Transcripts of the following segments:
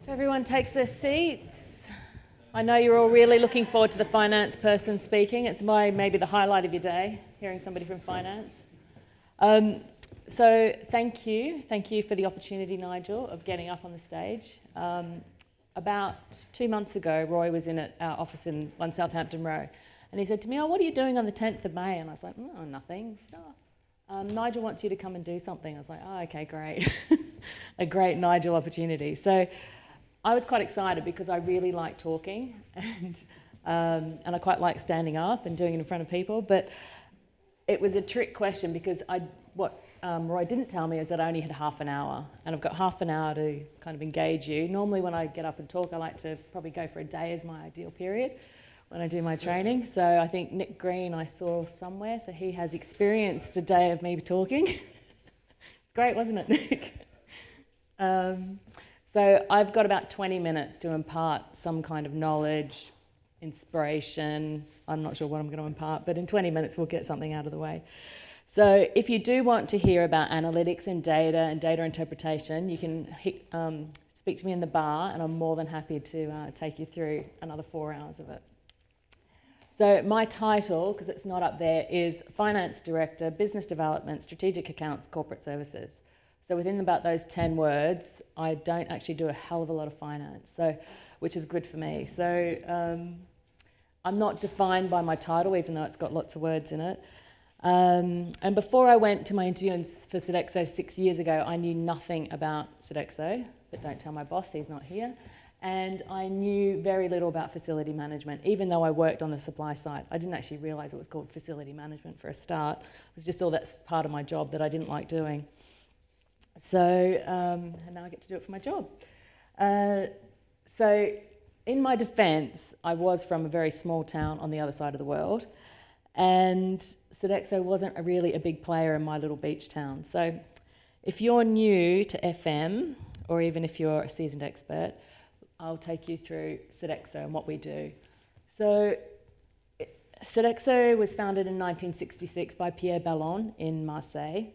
If everyone takes their seats, I know you're all really looking forward to the finance person speaking. It's maybe the highlight of your day, hearing somebody from finance. So thank you for the opportunity, Nigel, of getting up on the stage. About 2 months ago, Roy was in at our office in 1 Southampton Row, and he said to me, "Oh, what are you doing on the 10th of May?" And I was like, "Oh, nothing." He said, Nigel wants you to come and do something. I was like, "Oh, okay, great." A great Nigel opportunity. So I was quite excited because I really like talking and I quite like standing up and doing it in front of people, but it was a trick question because what Roy didn't tell me is that I only had half an hour, and I've got half an hour to kind of engage you. Normally when I get up and talk, I like to probably go for a day as my ideal period when I do my training. So I think Nick Green I saw somewhere, so he has experienced a day of me talking. It's great, wasn't it, Nick? So I've got about 20 minutes to impart some kind of knowledge, inspiration. I'm not sure what I'm going to impart, but in 20 minutes we'll get something out of the way. So if you do want to hear about analytics and data interpretation, you can speak to me in the bar, and I'm more than happy to take you through another 4 hours of it. So my title, because it's not up there, is Finance Director, Business Development, Strategic Accounts, Corporate Services. So within about those 10 words, I don't actually do a hell of a lot of finance, which is good for me. So I'm not defined by my title, even though it's got lots of words in it. And before I went to my interview for Sodexo 6 years ago, I knew nothing about Sodexo, but don't tell my boss, he's not here. And I knew very little about facility management, even though I worked on the supply side. I didn't actually realise it was called facility management for a start. It was just all that part of my job that I didn't like doing. So, and now I get to do it for my job. So in my defence, I was from a very small town on the other side of the world, and Sodexo wasn't really a big player in my little beach town. So if you're new to FM, or even if you're a seasoned expert, I'll take you through Sodexo and what we do. So Sodexo was founded in 1966 by Pierre Ballon in Marseille.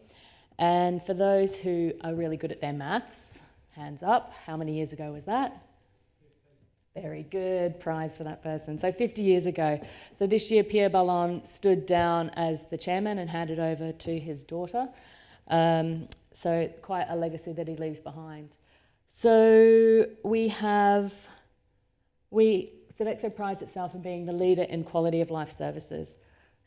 And for those who are really good at their maths, hands up, how many years ago was that? Very good, prize for that person. So 50 years ago. So this year Pierre Ballon stood down as the chairman and handed over to his daughter. So quite a legacy that he leaves behind. So Sodexo prides itself in being the leader in quality of life services.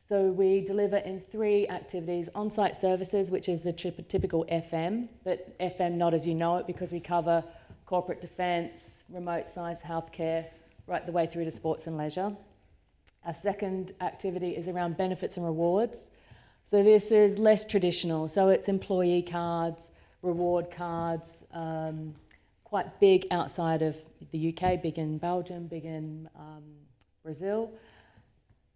So we deliver in 3 activities: on-site services, which is the typical FM, but FM not as you know it, because we cover corporate defence, remote science, healthcare, right the way through to sports and leisure. Our second activity is around benefits and rewards. So this is less traditional. So it's employee cards, reward cards, quite big outside of the UK, big in Belgium, big in Brazil.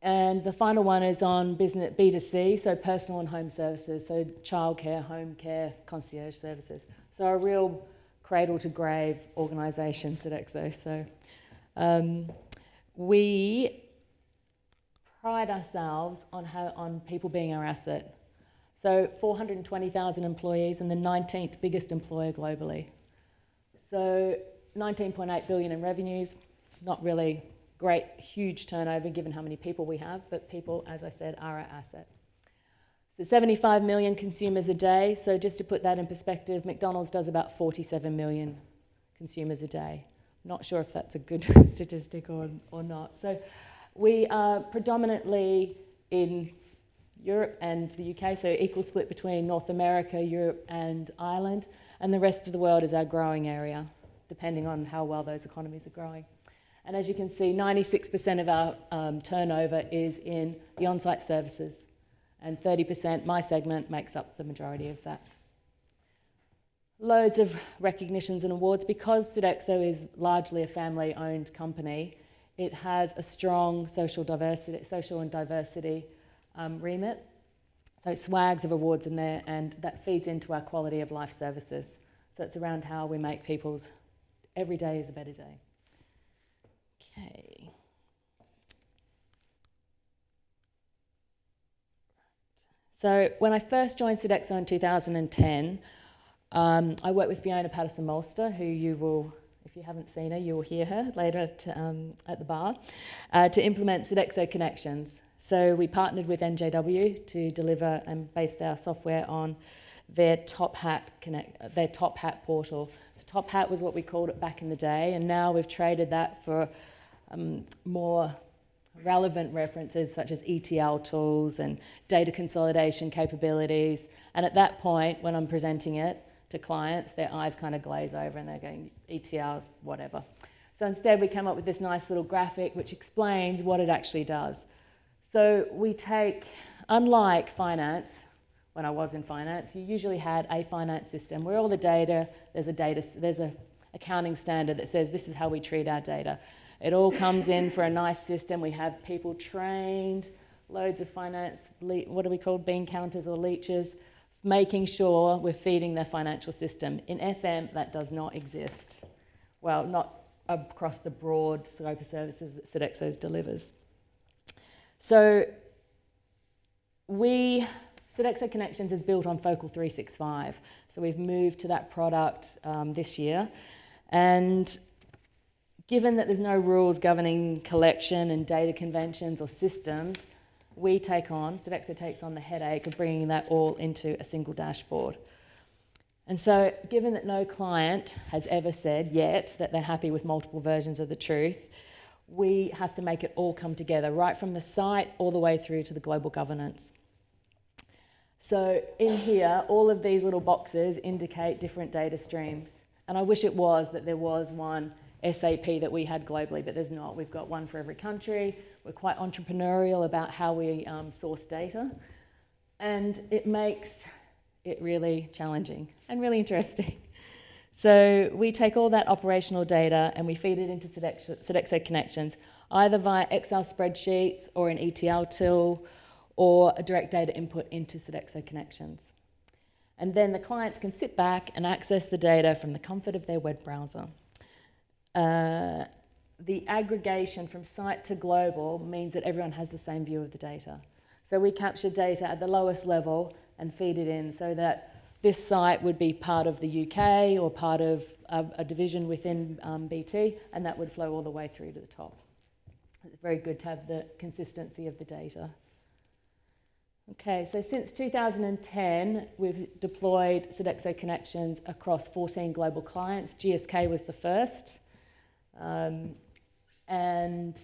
And the final one is on business B2C, so personal and home services, so childcare, home care, concierge services. So a real cradle to grave organisation, Sodexo. So we pride ourselves on people being our asset. So 420,000 employees and the 19th biggest employer globally. So 19.8 billion in revenues, not really great, huge turnover given how many people we have, but people, as I said, are our asset. So 75 million consumers a day. So just to put that in perspective, McDonald's does about 47 million consumers a day. Not sure if that's a good statistic or not. So we are predominantly in Europe and the UK, so equal split between North America, Europe and Ireland, and the rest of the world is our growing area, depending on how well those economies are growing. And as you can see, 96% of our turnover is in the on-site services, and 30%, my segment, makes up the majority of that. Loads of recognitions and awards. Because Sodexo is largely a family-owned company, it has a strong social and diversity remit. So swags of awards in there, and that feeds into our quality of life services. So it's around how we make people's every day is a better day. Okay. So when I first joined Sodexo in 2010, I worked with Fiona Patterson-Molster, who you will if you haven't seen her, you'll hear her later at the bar, to implement Sodexo Connections. So we partnered with NJW to deliver and based our software on their Top Hat portal. So Top Hat was what we called it back in the day, and now we've traded that for more relevant references such as ETL tools and data consolidation capabilities. And at that point, when I'm presenting it to clients, their eyes kind of glaze over and they're going, ETL, whatever. So instead, we came up with this nice little graphic which explains what it actually does. So we take, unlike finance, when I was in finance, you usually had a finance system where all the data, there's a accounting standard that says this is how we treat our data. It all comes in for a nice system. We have people trained, loads of finance, what are we called, bean counters or leeches, making sure we're feeding their financial system. In FM, that does not exist. Well, not across the broad scope of services that Sodexo delivers. So Sodexo Connections is built on Focal 365. So we've moved to that product this year. And given that there's no rules governing collection and data conventions or systems, Sodexo takes on the headache of bringing that all into a single dashboard. And so given that no client has ever said yet that they're happy with multiple versions of the truth, we have to make it all come together, right from the site all the way through to the global governance. So in here, all of these little boxes indicate different data streams. And I wish it was that there was one SAP that we had globally, but there's not. We've got one for every country. We're quite entrepreneurial about how we source data. And it makes it really challenging and really interesting. So we take all that operational data and we feed it into Sodexo Connections, either via Excel spreadsheets or an ETL tool or a direct data input into Sodexo Connections. And then the clients can sit back and access the data from the comfort of their web browser. The aggregation from site to global means that everyone has the same view of the data. So we capture data at the lowest level and feed it in so that this site would be part of the UK or part of a division within BT, and that would flow all the way through to the top. It's very good to have the consistency of the data. Okay, so since 2010, we've deployed Sodexo Connections across 14 global clients. GSK was the first. And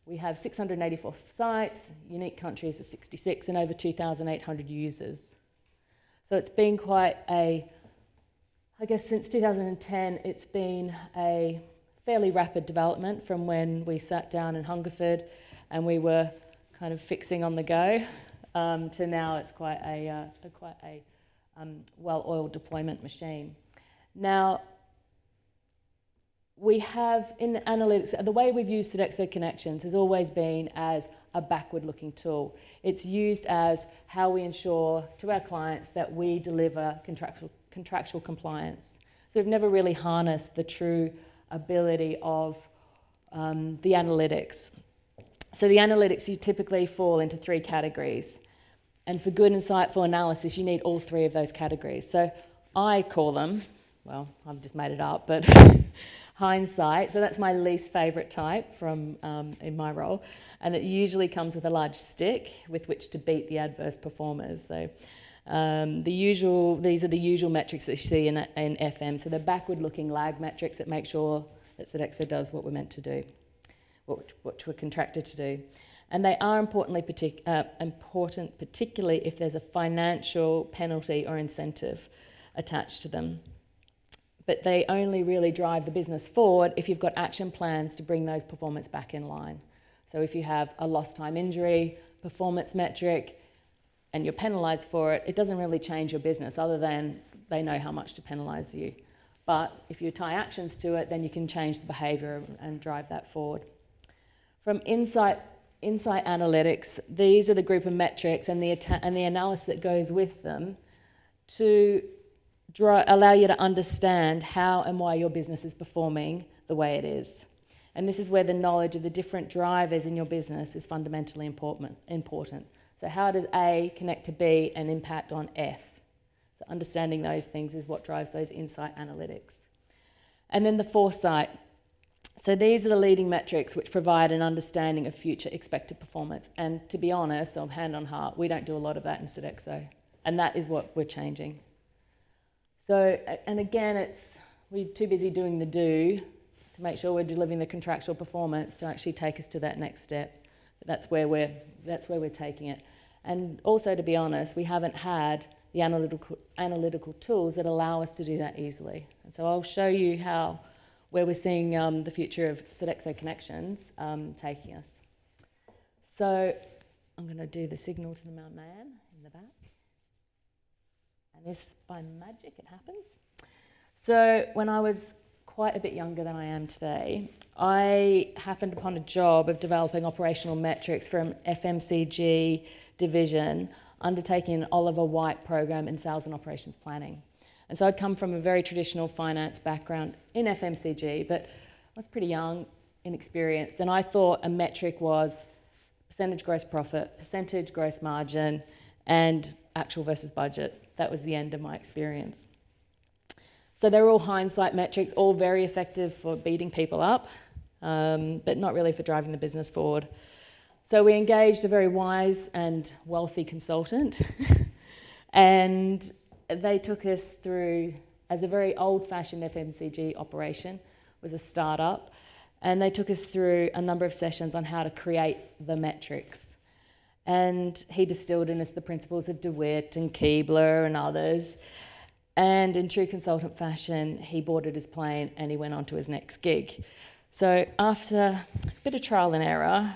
we have 684 sites, unique countries of 66, and over 2,800 users. So it's been quite I guess since 2010, it's been a fairly rapid development from when we sat down in Hungerford and we were kind of fixing on the go, to now it's quite a well-oiled deployment machine. Now, we have in analytics, the way we've used Sodexo Connections has always been as a backward-looking tool. It's used as how we ensure to our clients that we deliver contractual compliance. So we've never really harnessed the true ability of the analytics. So the analytics, you typically fall into 3 categories. And for good, insightful analysis, you need all 3 of those categories. So I call them, well, I've just made it up, but Hindsight. So that's my least favourite type from in my role. And it usually comes with a large stick with which to beat the adverse performers. So these are the usual metrics that you see in FM. So they're backward-looking lag metrics that make sure that Sodexo does what we're meant to do, what we're contracted to do. And they are important, particularly if there's a financial penalty or incentive attached to them. But they only really drive the business forward if you've got action plans to bring those performance back in line. So if you have a lost time injury performance metric and you're penalised for it, it doesn't really change your business other than they know how much to penalise you. But if you tie actions to it, then you can change the behaviour and drive that forward. From Insight Analytics, these are the group of metrics and the analysis that goes with them to allow you to understand how and why your business is performing the way it is. And this is where the knowledge of the different drivers in your business is fundamentally important. So how does A connect to B and impact on F? So understanding those things is what drives those insight analytics. And then the Foresight. So these are the leading metrics which provide an understanding of future expected performance. And to be honest, on hand on heart, we don't do a lot of that in Sodexo. And that is what we're changing. So, and again, we're too busy doing the do to make sure we're delivering the contractual performance to actually take us to that next step. But that's where we're taking it. And also, to be honest, we haven't had the analytical tools that allow us to do that easily. And so I'll show you where we're seeing the future of Sodexo Connections taking us. So I'm going to do the signal to the Mount Man in the back. And this, by magic, it happens. So when I was quite a bit younger than I am today, I happened upon a job of developing operational metrics for an FMCG division undertaking an Oliver White program in sales and operations planning. And so I'd come from a very traditional finance background in FMCG, but I was pretty young, inexperienced, and I thought a metric was percentage gross profit, percentage gross margin, and actual versus budget. That was the end of my experience. So they're all hindsight metrics, all very effective for beating people up, but not really for driving the business forward. So we engaged a very wise and wealthy consultant, and they took us through, as a very old-fashioned FMCG operation, was a startup, and they took us through a number of sessions on how to create the metrics. And he distilled in us the principles of DeWitt and Keebler and others. And in true consultant fashion, he boarded his plane and he went on to his next gig. So after a bit of trial and error,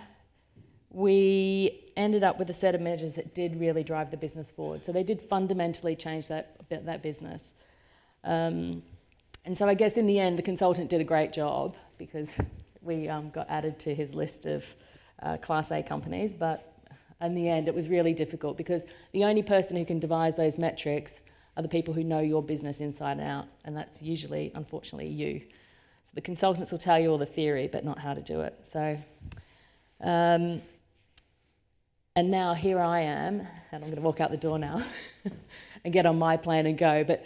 we ended up with a set of measures that did really drive the business forward. So they did fundamentally change that business. And so I guess in the end, the consultant did a great job because we got added to his list of Class A companies. But in the end, it was really difficult because the only person who can devise those metrics are the people who know your business inside and out. And that's usually, unfortunately, you. So the consultants will tell you all the theory, but not how to do it. So, and now here I am, and I'm going to walk out the door now and get on my plane and go. But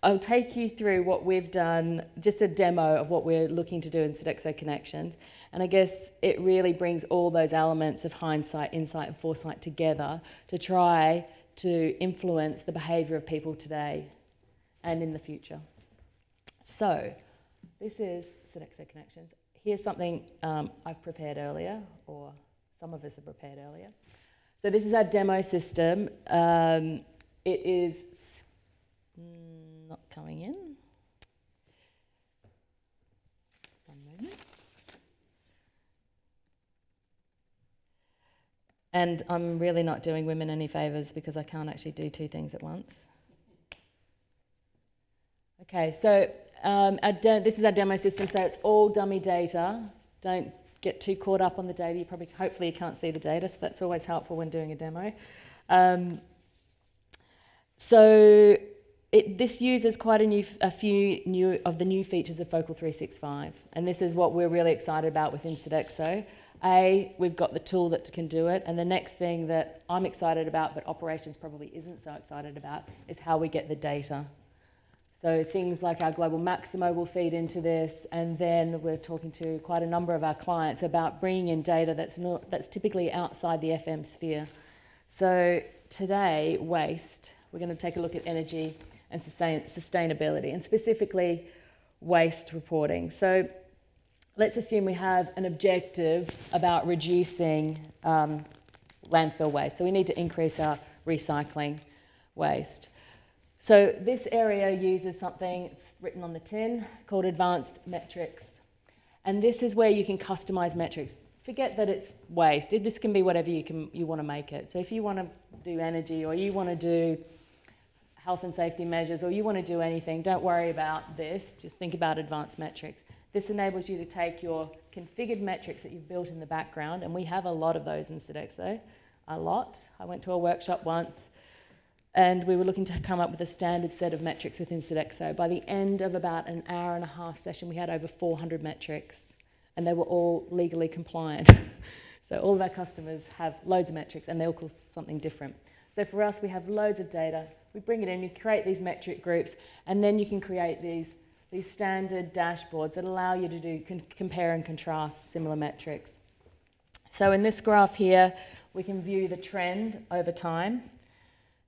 I'll take you through what we've done, just a demo of what we're looking to do in Sodexo Connections. And I guess it really brings all those elements of hindsight, insight, and foresight together to try to influence the behaviour of people today and in the future. So this is Sodexo Connections. Here's something I've prepared earlier, or some of us have prepared earlier. So this is our demo system. It is not coming in. One moment. And I'm really not doing women any favours because I can't actually do two things at once. Okay, so this is our demo system, so it's all dummy data. Don't get too caught up on the data. Hopefully you can't see the data, so that's always helpful when doing a demo. This uses quite a few of the new features of Focal 365, and this is what we're really excited about within Sodexo. We've got the tool that can do it, and the next thing that I'm excited about, but operations probably isn't so excited about, is how we get the data. So things like our Global Maximo will feed into this, and then we're talking to quite a number of our clients about bringing in data that's typically outside the FM sphere. So today, waste, we're going to take a look at energy and sustainability, and specifically waste reporting. So let's assume we have an objective about reducing landfill waste. So we need to increase our recycling waste. So this area uses something, it's written on the tin, called advanced metrics. And this is where you can customize metrics. Forget that it's waste. This can be whatever you want to make it. So if you want to do energy, or you want to do health and safety measures, or you want to do anything, don't worry about this. Just think about advanced metrics. This enables you to take your configured metrics that you've built in the background, and we have a lot of those in Sodexo, a lot. I went to a workshop once, and we were looking to come up with a standard set of metrics within Sodexo. By the end of about an hour and a half session, we had over 400 metrics, and they were all legally compliant. So all of our customers have loads of metrics, and they all call something different. So for us, we have loads of data. We bring it in, you create these metric groups, and then you can create these these standard dashboards that allow you to do compare and contrast similar metrics. So in this graph here, we can view the trend over time.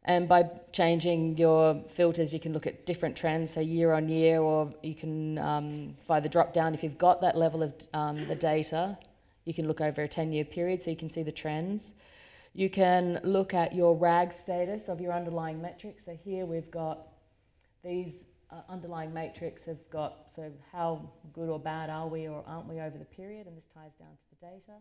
And by changing your filters, you can look at different trends, so year on year, or you can, via the drop down, if you've got that level of the data, you can look over a 10-year period so you can see the trends. You can look at your RAG status of your underlying metrics. So here we've got these underlying matrix have got, so how good or bad are we or aren't we over the period, and this ties down to the data.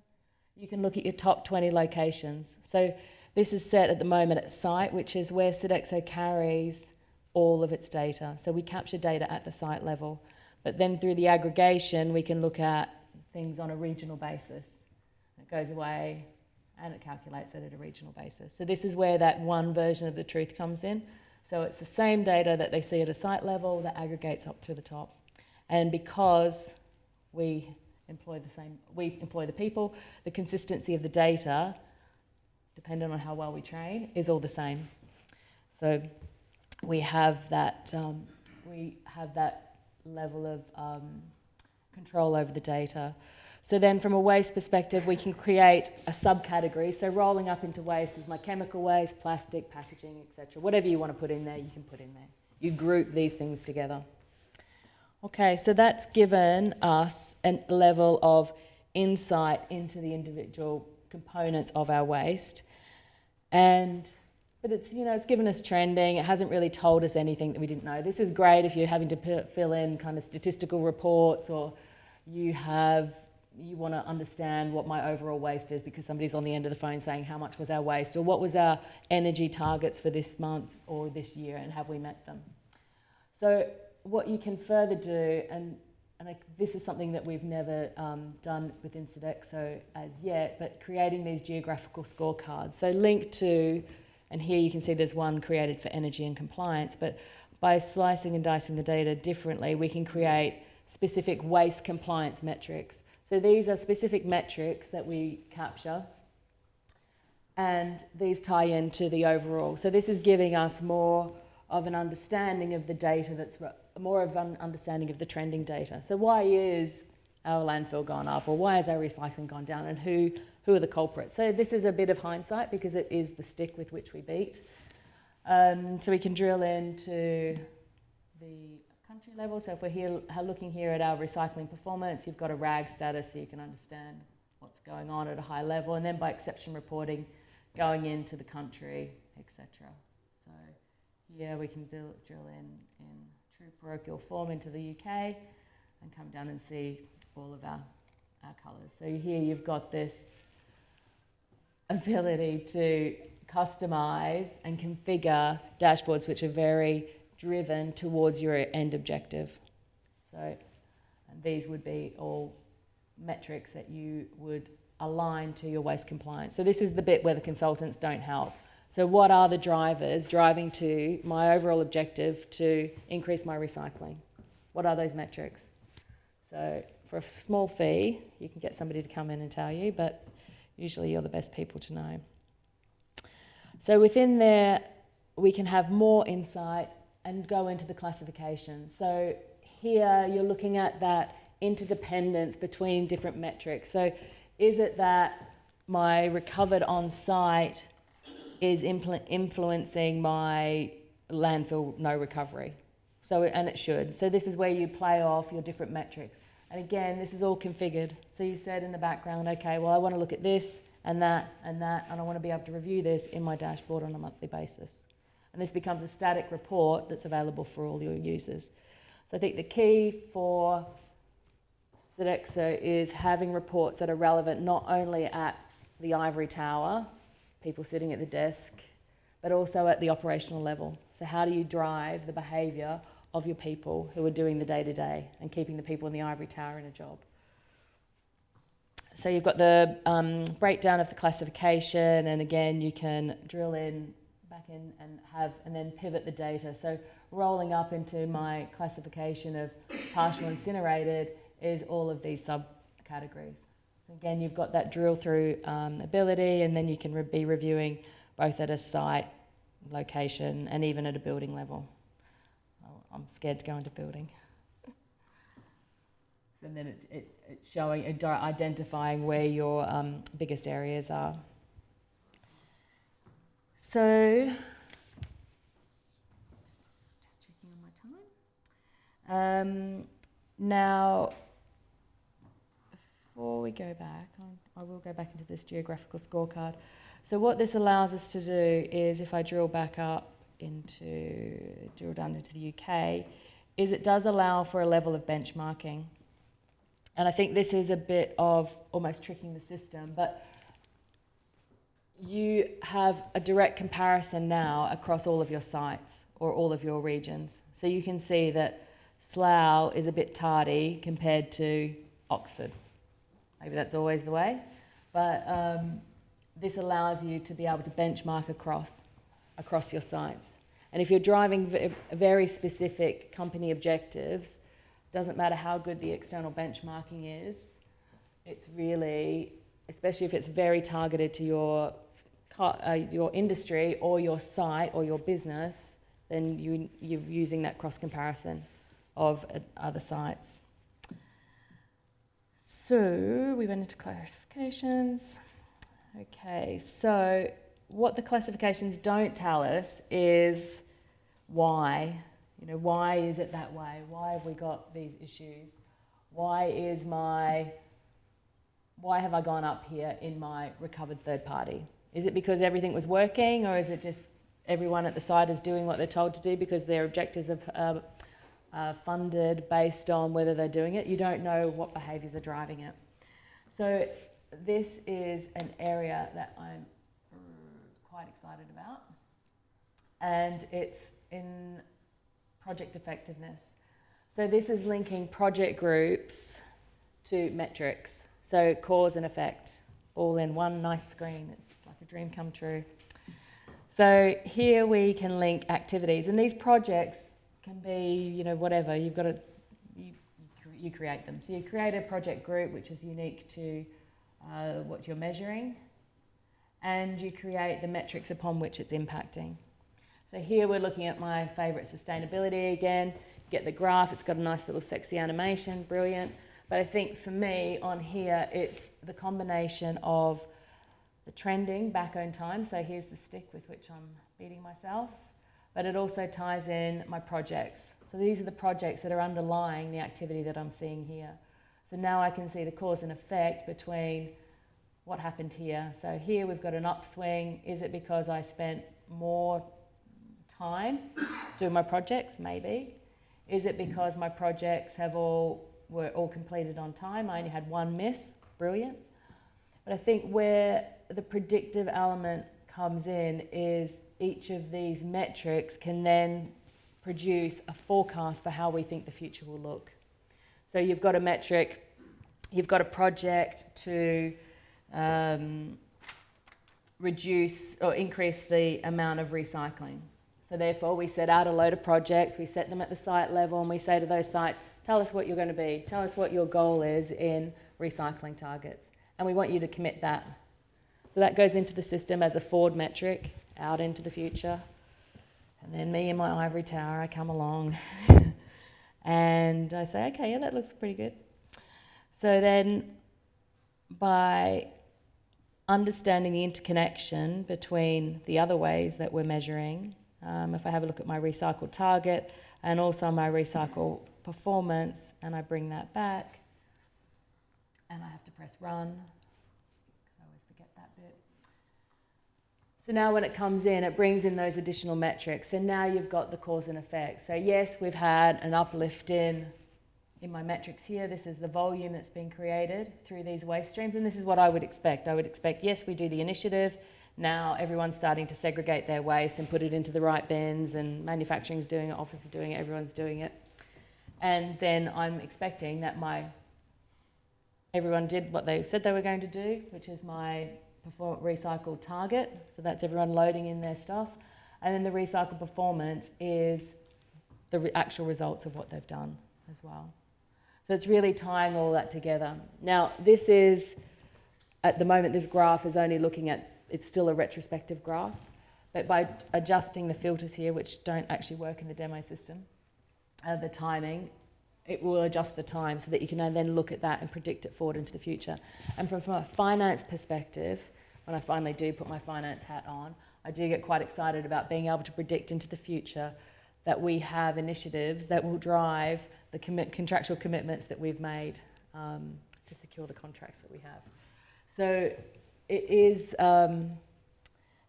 You can look at your top 20 locations. So this is set at the moment at site, which is where Sodexo carries all of its data. So we capture data at the site level, but then through the aggregation, we can look at things on a regional basis. It goes away and it calculates it at a regional basis. So this is where that one version of the truth comes in. So it's the same data that they see at a site level that aggregates up through the top. And because we employ the people, the consistency of the data, depending on how well we train, is all the same. So we have that level of control over the data. So then from a waste perspective, we can create a subcategory. So rolling up into waste is my chemical waste, plastic, packaging, etc. Whatever you want to put in there, you can put in there. You group these things together. Okay, so that's given us a level of insight into the individual components of our waste. But it's given us trending. It hasn't really told us anything that we didn't know. This is great if you're having to fill in kind of statistical reports, or you want to understand what my overall waste is because somebody's on the end of the phone saying how much was our waste, or what was our energy targets for this month or this year, and have we met them. So what you can further do, and this is something that we've never done within Sodexo as yet, but creating these geographical scorecards. So linked to, and here you can see there's one created for energy and compliance, but by slicing and dicing the data differently, we can create specific waste compliance metrics. So these are specific metrics that we capture, and these tie into the overall. So this is giving us more of an understanding of the data, that's more of an understanding of the trending data. So why is our landfill gone up, or why has our recycling gone down, and who are the culprits? So this is a bit of hindsight because it is the stick with which we beat. So we can drill into the country level. So if we're here looking here at our recycling performance, you've got a RAG status so you can understand what's going on at a high level, and then by exception reporting going into the country, etc. So here we can drill in true parochial form into the UK and come down and see all of our colours. So here you've got this ability to customise and configure dashboards which are very driven towards your end objective. So and these would be all metrics that you would align to your waste compliance. So this is the bit where the consultants don't help. So what are the drivers driving to my overall objective to increase my recycling? What are those metrics? So for a small fee, you can get somebody to come in and tell you, but usually you're the best people to know. So within there, we can have more insight and go into the classification. So here you're looking at that interdependence between different metrics. So is it that my recovered on site is influencing my landfill no recovery? So, and it should. So this is where you play off your different metrics. And again, this is all configured. So you said in the background, okay, well, I want to look at this and that and that, and I want to be able to review this in my dashboard on a monthly basis. And this becomes a static report that's available for all your users. So I think the key for Sodexo is having reports that are relevant not only at the ivory tower, people sitting at the desk, but also at the operational level. So how do you drive the behaviour of your people who are doing the day-to-day and keeping the people in the ivory tower in a job? So you've got the breakdown of the classification, and again you can drill in back in and then pivot the data. So rolling up into my classification of partial incinerated is all of these subcategories. So again, you've got that drill through ability, and then you can be reviewing both at a site, location, and even at a building level. Oh, I'm scared to go into building. So then it's showing, identifying where your biggest areas are. So, just checking on my time. Now, before we go back, I will go back into this geographical scorecard. So what this allows us to do is, if I drill down into the UK, is it does allow for a level of benchmarking. And I think this is a bit of almost tricking the system, but you have a direct comparison now across all of your sites or all of your regions. So you can see that Slough is a bit tardy compared to Oxford. Maybe that's always the way, but this allows you to be able to benchmark across your sites. And if you're driving very specific company objectives, doesn't matter how good the external benchmarking is, it's really, especially if it's very targeted to your industry or your site or your business, then you're using that cross-comparison of other sites. So we went into classifications. Okay, so what the classifications don't tell us is why. Why is it that way? Why have we got these issues? Why have I gone up here in my recovered third party? Is it because everything was working, or is it just everyone at the site is doing what they're told to do because their objectives are funded based on whether they're doing it? You don't know what behaviours are driving it. So this is an area that I'm quite excited about, and it's in project effectiveness. So this is linking project groups to metrics. So cause and effect, all in one nice screen. It's like a dream come true. So here we can link activities, and these projects can be, whatever. You've got to, you create them. So you create a project group which is unique to what you're measuring, and you create the metrics upon which it's impacting. So here we're looking at my favourite sustainability again. Get the graph, it's got a nice little sexy animation, brilliant. But I think for me on here, it's the combination of the trending back on time. So here's the stick with which I'm beating myself. But it also ties in my projects. So these are the projects that are underlying the activity that I'm seeing here. So now I can see the cause and effect between what happened here. So here we've got an upswing. Is it because I spent more time doing my projects? Maybe. Is it because my projects were all completed on time? I only had one miss. Brilliant. But I think where the predictive element comes in is each of these metrics can then produce a forecast for how we think the future will look. So you've got a metric, you've got a project to reduce or increase the amount of recycling. So therefore we set out a load of projects, we set them at the site level, and we say to those sites, tell us what you're going to be, tell us what your goal is in recycling targets, and we want you to commit that. So that goes into the system as a forward metric out into the future. And then me in my ivory tower, I come along and I say, okay, yeah, that looks pretty good. So then by understanding the interconnection between the other ways that we're measuring, if I have a look at my recycle target and also my recycle performance, and I bring that back, and I have to press run, because I always forget that bit. So now when it comes in, it brings in those additional metrics, and now you've got the cause and effect. So yes, we've had an uplift in my metrics here. This is the volume that's been created through these waste streams, and this is what I would expect. I would expect, yes, we do the initiative. Now everyone's starting to segregate their waste and put it into the right bins, and manufacturing's doing it, office is doing it, everyone's doing it. And then I'm expecting that everyone did what they said they were going to do, which is my recycle target. So that's everyone loading in their stuff. And then the recycle performance is the actual results of what they've done as well. So it's really tying all that together. Now, this is, at the moment, this graph is only looking at, it's still a retrospective graph, but by adjusting the filters here, which don't actually work in the demo system, the timing, it will adjust the time so that you can then look at that and predict it forward into the future. And from a finance perspective, when I finally do put my finance hat on, I do get quite excited about being able to predict into the future that we have initiatives that will drive the contractual commitments that we've made to secure the contracts that we have. So it is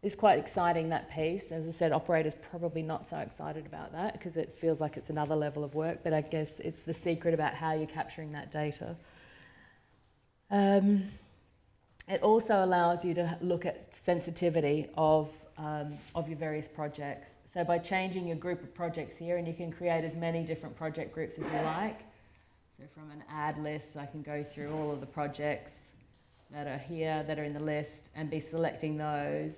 it's quite exciting, that piece. As I said, operators probably not so excited about that because it feels like it's another level of work, but I guess it's the secret about how you're capturing that data. It also allows you to look at sensitivity of your various projects. So by changing your group of projects here, and you can create as many different project groups as you like. So from an ad list, I can go through all of the projects that are here, that are in the list, and be selecting those.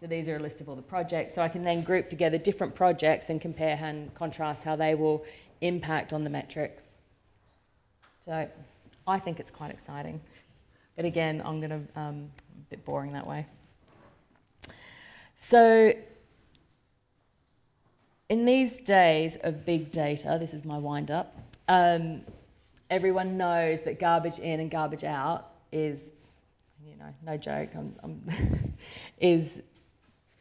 So these are a list of all the projects. So I can then group together different projects and compare and contrast how they will impact on the metrics. So I think it's quite exciting. But again, I'm going to a bit boring that way. So in these days of big data, this is my wind up, everyone knows that garbage in and garbage out is, no joke, is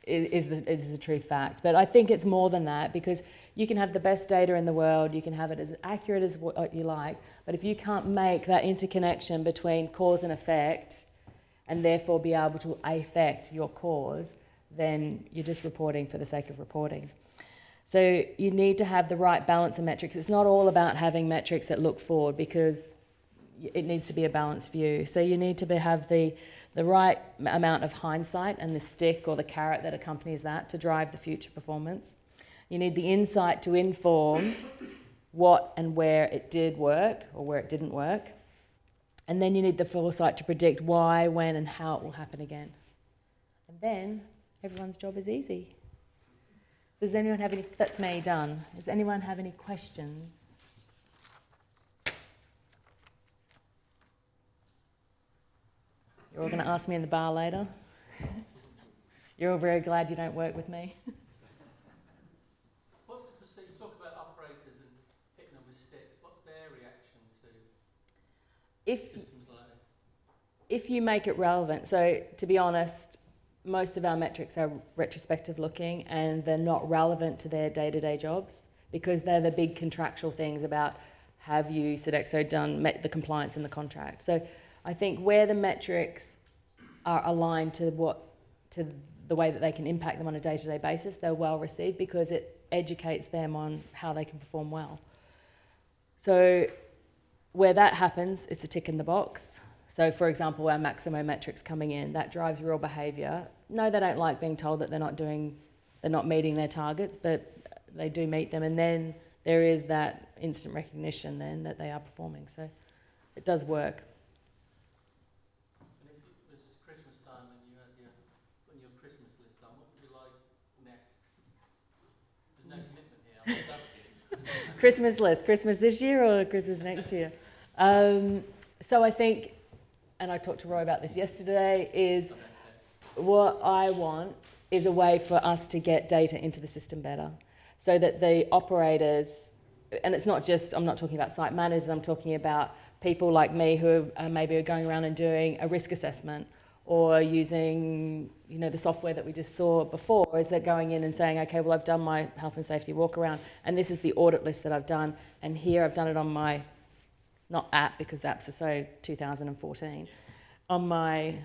the truth fact. But I think it's more than that, because you can have the best data in the world, you can have it as accurate as what you like, but if you can't make that interconnection between cause and effect, and therefore be able to affect your cause, then you're just reporting for the sake of reporting. So you need to have the right balance of metrics. It's not all about having metrics that look forward, because it needs to be a balanced view. So you need to have the right amount of hindsight and the stick or the carrot that accompanies that to drive the future performance. You need the insight to inform what and where it did work or where it didn't work. And then you need the foresight to predict why, when, and how it will happen again. And then everyone's job is easy. So does anyone have any, that's me, done. Does anyone have any questions? You're all going to ask me in the bar later. You're all very glad you don't work with me. What's the procedure? You talk about operators and hitting them with sticks. What's their reaction to systems like this? If you make it relevant, so to be honest, most of our metrics are retrospective looking, and they're not relevant to their day-to-day jobs, because they're the big contractual things about, have you, Sodexo, met the compliance in the contract? So I think where the metrics are aligned to the way that they can impact them on a day-to-day basis, they're well received, because it educates them on how they can perform well. So where that happens, it's a tick in the box. So for example, our Maximo metrics coming in, that drives real behaviour. No, they don't like being told that they're not meeting their targets, but they do meet them. And then there is that instant recognition then that they are performing. So it does work. And if it was Christmas time and you had putting your Christmas list on, what would you like next? There's no commitment here, I'm just asking. Christmas list, Christmas this year or Christmas next year? So I think, and I talked to Roy about this yesterday, is what I want is a way for us to get data into the system better, so that the operators, and it's not just, I'm not talking about site managers, I'm talking about people like me who are maybe going around and doing a risk assessment, or using, the software that we just saw before, is that going in and saying, okay, well, I've done my health and safety walk around, and this is the audit list that I've done, and here I've done it on my, not app, because apps are so 2014, on my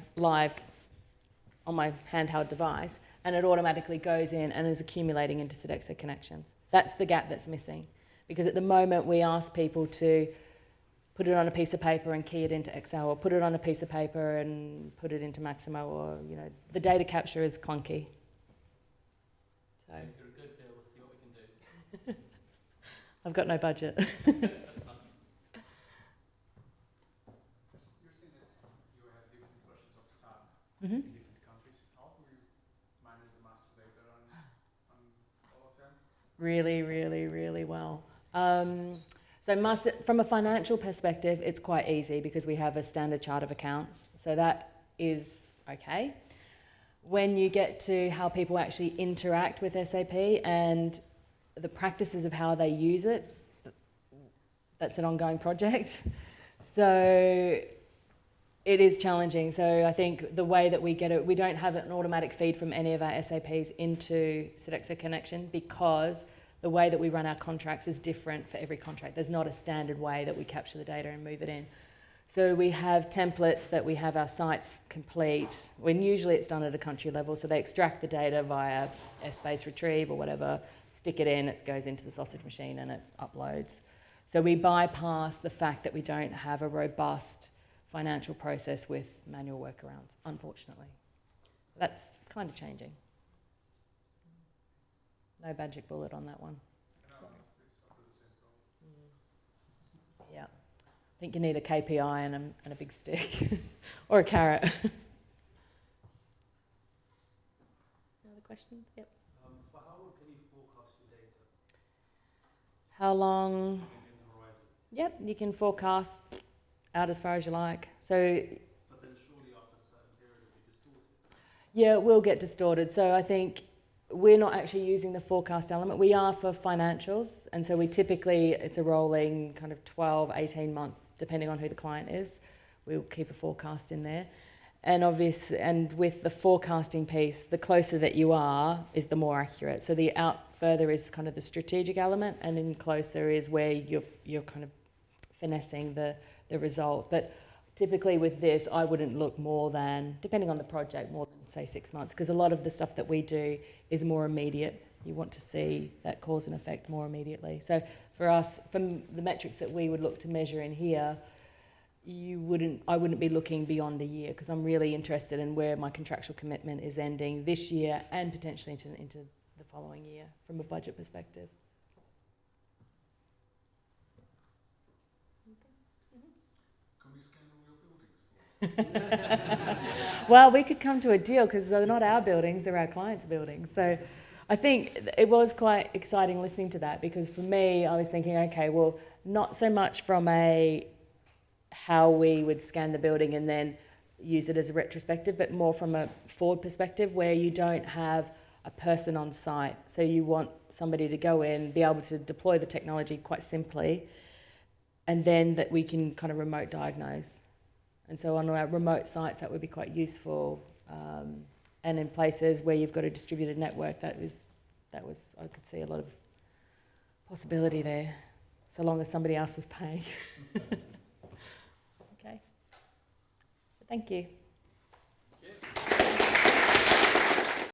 handheld device, and it automatically goes in and is accumulating into Sodexo connections. That's the gap that's missing, because at the moment we ask people to put it on a piece of paper and key it into Excel, or put it on a piece of paper and put it into Maximo, or the data capture is clunky. So If you're a good girl, we'll see what we can do. I've got no budget. You're saying that you have different versions of SAP in different countries. How do you manage the master data on all of them? Really, really, really well. So from a financial perspective, it's quite easy, because we have a standard chart of accounts. So that is okay. When you get to how people actually interact with SAP and the practices of how they use it, that's an ongoing project. So it is challenging. So I think the way that we get it, we don't have an automatic feed from any of our SAPs into Sodexo Connection, because the way that we run our contracts is different for every contract. There's not a standard way that we capture the data and move it in. So we have templates that we have our sites complete, when usually it's done at a country level. So they extract the data via S-base retrieve or whatever, stick it in, it goes into the sausage machine and it uploads. So we bypass the fact that we don't have a robust financial process with manual workarounds, unfortunately. That's kind of changing. No magic bullet on that one. Yeah. I think you need a KPI and a big stick or a carrot. Other questions? Yep. For how long can you forecast your data? How long? In the horizon. Yep, you can forecast out as far as you like. So, But then surely after a certain period it'll be distorted. yeah, it will get distorted. So I think we're not actually using the forecast element. We are for financials, and so we typically, it's a rolling kind of 12, 18 months, depending on who the client is. We'll keep a forecast in there. And obviously, and with the forecasting piece, the closer that you are is the more accurate. So the out further is kind of the strategic element, and in closer is where you're kind of finessing the result. But typically with this, I wouldn't look more than, depending on the project, more than say 6 months, because a lot of the stuff that we do is more immediate. You want to see that cause and effect more immediately. So for us, from the metrics that we would look to measure in here, I wouldn't be looking beyond a year, because I'm really interested in where my contractual commitment is ending this year and potentially into the following year from a budget perspective. Can we scan all your buildings for you? Well, we could come to a deal, because they're not our buildings, they're our clients' buildings. So I think it was quite exciting listening to that, because for me, I was thinking, okay, well, not so much from how we would scan the building and then use it as a retrospective, but more from a forward perspective where you don't have a person on site. So you want somebody to go in, be able to deploy the technology quite simply, and then that we can kind of remote diagnose. And so on our remote sites, that would be quite useful. And in places where you've got a distributed network, that was, I could see a lot of possibility there, so long as somebody else is paying. Okay. So thank you.